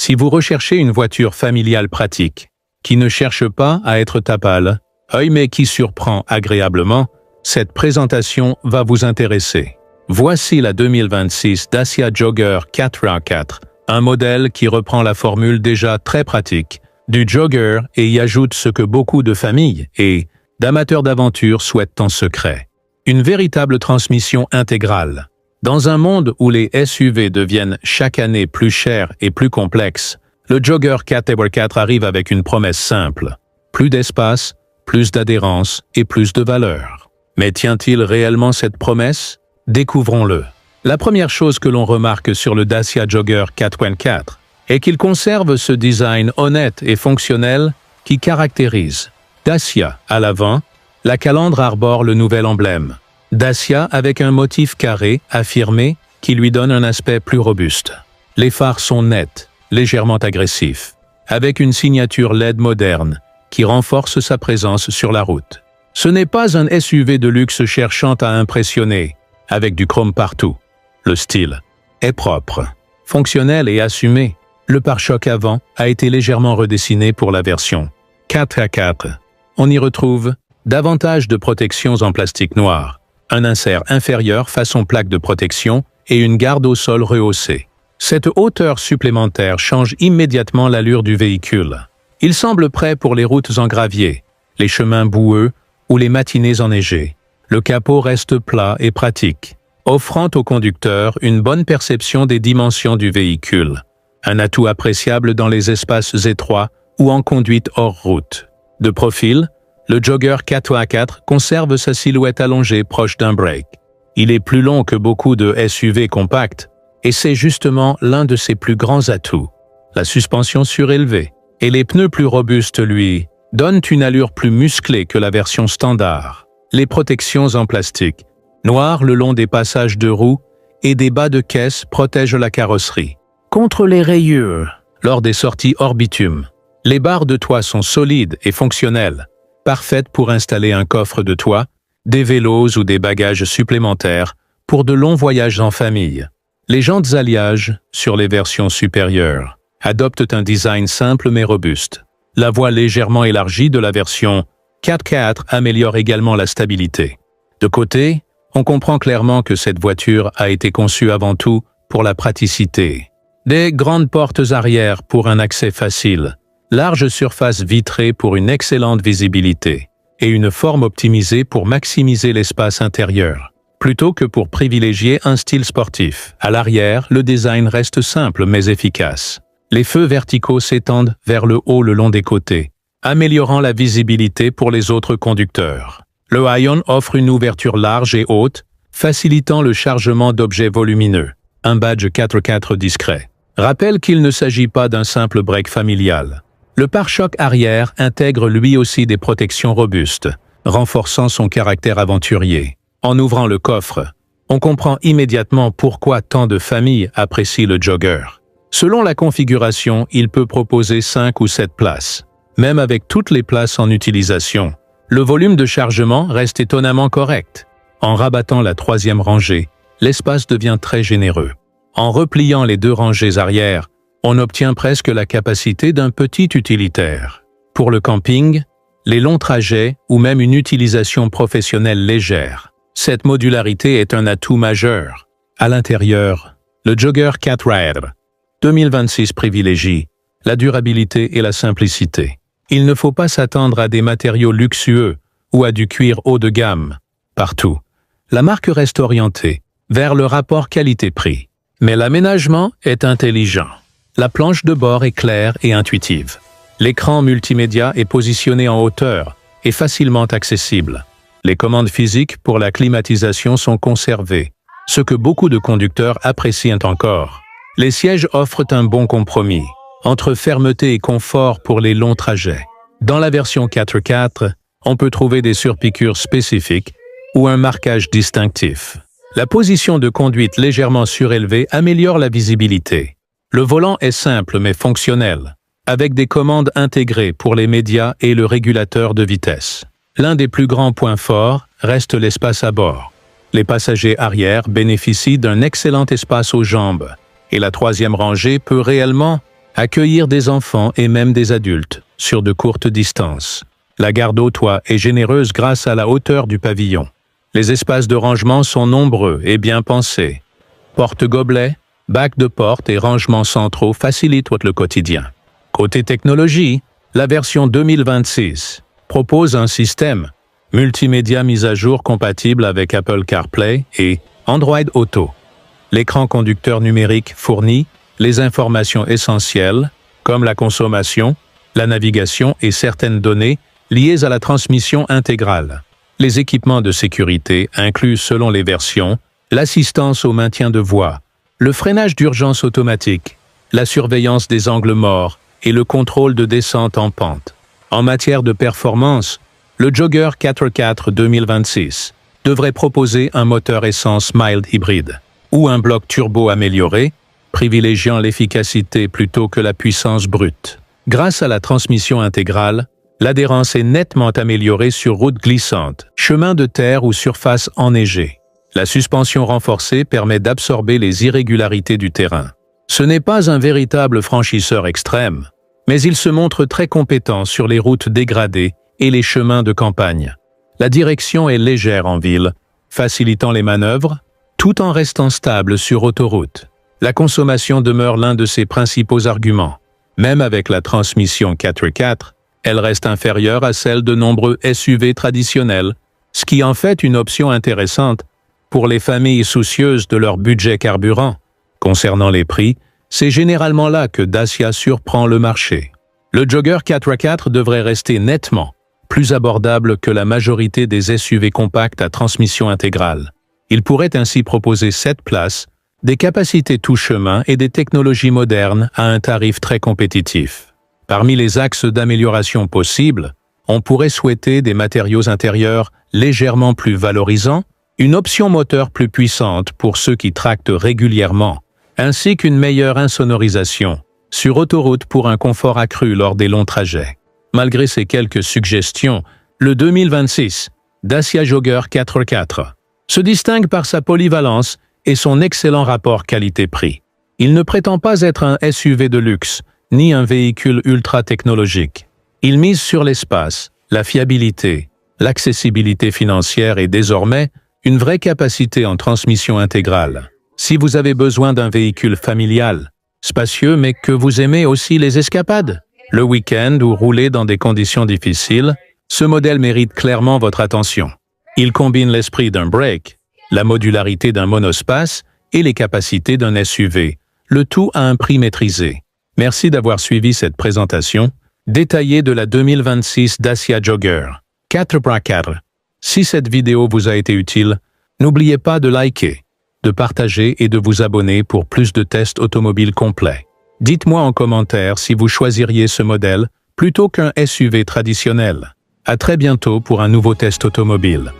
Si vous recherchez une voiture familiale pratique, qui ne cherche pas à être tapale, mais qui surprend agréablement, cette présentation va vous intéresser. Voici la 2026 Dacia Jogger 4x4, un modèle qui reprend la formule déjà très pratique du Jogger et y ajoute ce que beaucoup de familles et d'amateurs d'aventure souhaitent en secret. Une véritable transmission intégrale. Dans un monde où les SUV deviennent chaque année plus chers et plus complexes, le Jogger 4x4 arrive avec une promesse simple. Plus d'espace, plus d'adhérence et plus de valeur. Mais tient-il réellement cette promesse? Découvrons-le. La première chose que l'on remarque sur le Dacia Jogger 4x4 est qu'il conserve ce design honnête et fonctionnel qui caractérise Dacia à l'avant. La calandre arbore le nouvel emblème. Dacia avec un motif carré, affirmé, qui lui donne un aspect plus robuste. Les phares sont nets, légèrement agressifs, avec une signature LED moderne qui renforce sa présence sur la route. Ce n'est pas un SUV de luxe cherchant à impressionner, avec du chrome partout. Le style est propre, fonctionnel et assumé. Le pare-choc avant a été légèrement redessiné pour la version 4x4. On y retrouve davantage de protections en plastique noir, un insert inférieur façon plaque de protection et une garde au sol rehaussée. Cette hauteur supplémentaire change immédiatement l'allure du véhicule. Il semble prêt pour les routes en gravier, les chemins boueux ou les matinées enneigées. Le capot reste plat et pratique, offrant au conducteur une bonne perception des dimensions du véhicule, un atout appréciable dans les espaces étroits ou en conduite hors route. De profil, le Jogger 4x4 conserve sa silhouette allongée proche d'un break. Il est plus long que beaucoup de SUV compacts, et c'est justement l'un de ses plus grands atouts. La suspension surélevée et les pneus plus robustes, lui, donnent une allure plus musclée que la version standard. Les protections en plastique, noir le long des passages de roues et des bas de caisse protègent la carrosserie. Contre les rayures, lors des sorties hors bitume, les barres de toit sont solides et fonctionnelles, parfaites pour installer un coffre de toit, des vélos ou des bagages supplémentaires pour de longs voyages en famille. Les jantes alliage, sur les versions supérieures, adoptent un design simple mais robuste. La voie légèrement élargie de la version 4x4 améliore également la stabilité. De côté, on comprend clairement que cette voiture a été conçue avant tout pour la praticité. Des grandes portes arrière pour un accès facile, large surface vitrée pour une excellente visibilité et une forme optimisée pour maximiser l'espace intérieur, plutôt que pour privilégier un style sportif. À l'arrière, le design reste simple mais efficace. Les feux verticaux s'étendent vers le haut le long des côtés, améliorant la visibilité pour les autres conducteurs. Le Ion offre une ouverture large et haute, facilitant le chargement d'objets volumineux. Un badge 4x4 discret rappelle qu'il ne s'agit pas d'un simple break familial. Le pare-choc arrière intègre lui aussi des protections robustes, renforçant son caractère aventurier. En ouvrant le coffre, on comprend immédiatement pourquoi tant de familles apprécient le Jogger. Selon la configuration, il peut proposer 5 ou 7 places. Même avec toutes les places en utilisation, le volume de chargement reste étonnamment correct. En rabattant la troisième rangée, l'espace devient très généreux. En repliant les 2 rangées arrière, on obtient presque la capacité d'un petit utilitaire. Pour le camping, les longs trajets ou même une utilisation professionnelle légère, cette modularité est un atout majeur. À l'intérieur, le Jogger 4x4 2026 privilégie la durabilité et la simplicité. Il ne faut pas s'attendre à des matériaux luxueux ou à du cuir haut de gamme. Partout, la marque reste orientée vers le rapport qualité-prix. Mais l'aménagement est intelligent. La planche de bord est claire et intuitive. L'écran multimédia est positionné en hauteur et facilement accessible. Les commandes physiques pour la climatisation sont conservées, ce que beaucoup de conducteurs apprécient encore. Les sièges offrent un bon compromis entre fermeté et confort pour les longs trajets. Dans la version 4x4, on peut trouver des surpiqûres spécifiques ou un marquage distinctif. La position de conduite légèrement surélevée améliore la visibilité. Le volant est simple mais fonctionnel, avec des commandes intégrées pour les médias et le régulateur de vitesse. L'un des plus grands points forts reste l'espace à bord. Les passagers arrière bénéficient d'un excellent espace aux jambes, et la troisième rangée peut réellement accueillir des enfants et même des adultes sur de courtes distances. La garde au toit est généreuse grâce à la hauteur du pavillon. Les espaces de rangement sont nombreux et bien pensés. Porte-gobelets, bacs de porte et rangements centraux facilitent le quotidien. Côté technologie, la version 2026 propose un système multimédia mis à jour compatible avec Apple CarPlay et Android Auto. L'écran conducteur numérique fournit les informations essentielles, comme la consommation, la navigation et certaines données liées à la transmission intégrale. Les équipements de sécurité incluent, selon les versions, l'assistance au maintien de voie, le freinage d'urgence automatique, la surveillance des angles morts et le contrôle de descente en pente. En matière de performance, le Jogger 4x4 2026 devrait proposer un moteur essence mild hybride ou un bloc turbo amélioré, privilégiant l'efficacité plutôt que la puissance brute. Grâce à la transmission intégrale, l'adhérence est nettement améliorée sur routes glissantes, chemins de terre ou surfaces enneigées. La suspension renforcée permet d'absorber les irrégularités du terrain. Ce n'est pas un véritable franchisseur extrême, mais il se montre très compétent sur les routes dégradées et les chemins de campagne. La direction est légère en ville, facilitant les manœuvres, tout en restant stable sur autoroute. La consommation demeure l'un de ses principaux arguments. Même avec la transmission 4x4, elle reste inférieure à celle de nombreux SUV traditionnels, ce qui en fait une option intéressante pour les familles soucieuses de leur budget carburant. Concernant les prix, c'est généralement là que Dacia surprend le marché. Le Jogger 4x4 devrait rester nettement plus abordable que la majorité des SUV compacts à transmission intégrale. Il pourrait ainsi proposer 7 places, des capacités tout chemin et des technologies modernes à un tarif très compétitif. Parmi les axes d'amélioration possibles, on pourrait souhaiter des matériaux intérieurs légèrement plus valorisants, une option moteur plus puissante pour ceux qui tractent régulièrement, ainsi qu'une meilleure insonorisation sur autoroute pour un confort accru lors des longs trajets. Malgré ces quelques suggestions, le 2026 Dacia Jogger 4x4 se distingue par sa polyvalence et son excellent rapport qualité-prix. Il ne prétend pas être un SUV de luxe, ni un véhicule ultra-technologique. Il mise sur l'espace, la fiabilité, l'accessibilité financière et désormais une vraie capacité en transmission intégrale. Si vous avez besoin d'un véhicule familial, spacieux mais que vous aimez aussi les escapades, le week-end ou rouler dans des conditions difficiles, ce modèle mérite clairement votre attention. Il combine l'esprit d'un break, la modularité d'un monospace et les capacités d'un SUV, le tout à un prix maîtrisé. Merci d'avoir suivi cette présentation détaillée de la 2026 Dacia Jogger 4x4. Si cette vidéo vous a été utile, n'oubliez pas de liker, de partager et de vous abonner pour plus de tests automobiles complets. Dites-moi en commentaire si vous choisiriez ce modèle plutôt qu'un SUV traditionnel. À très bientôt pour un nouveau test automobile.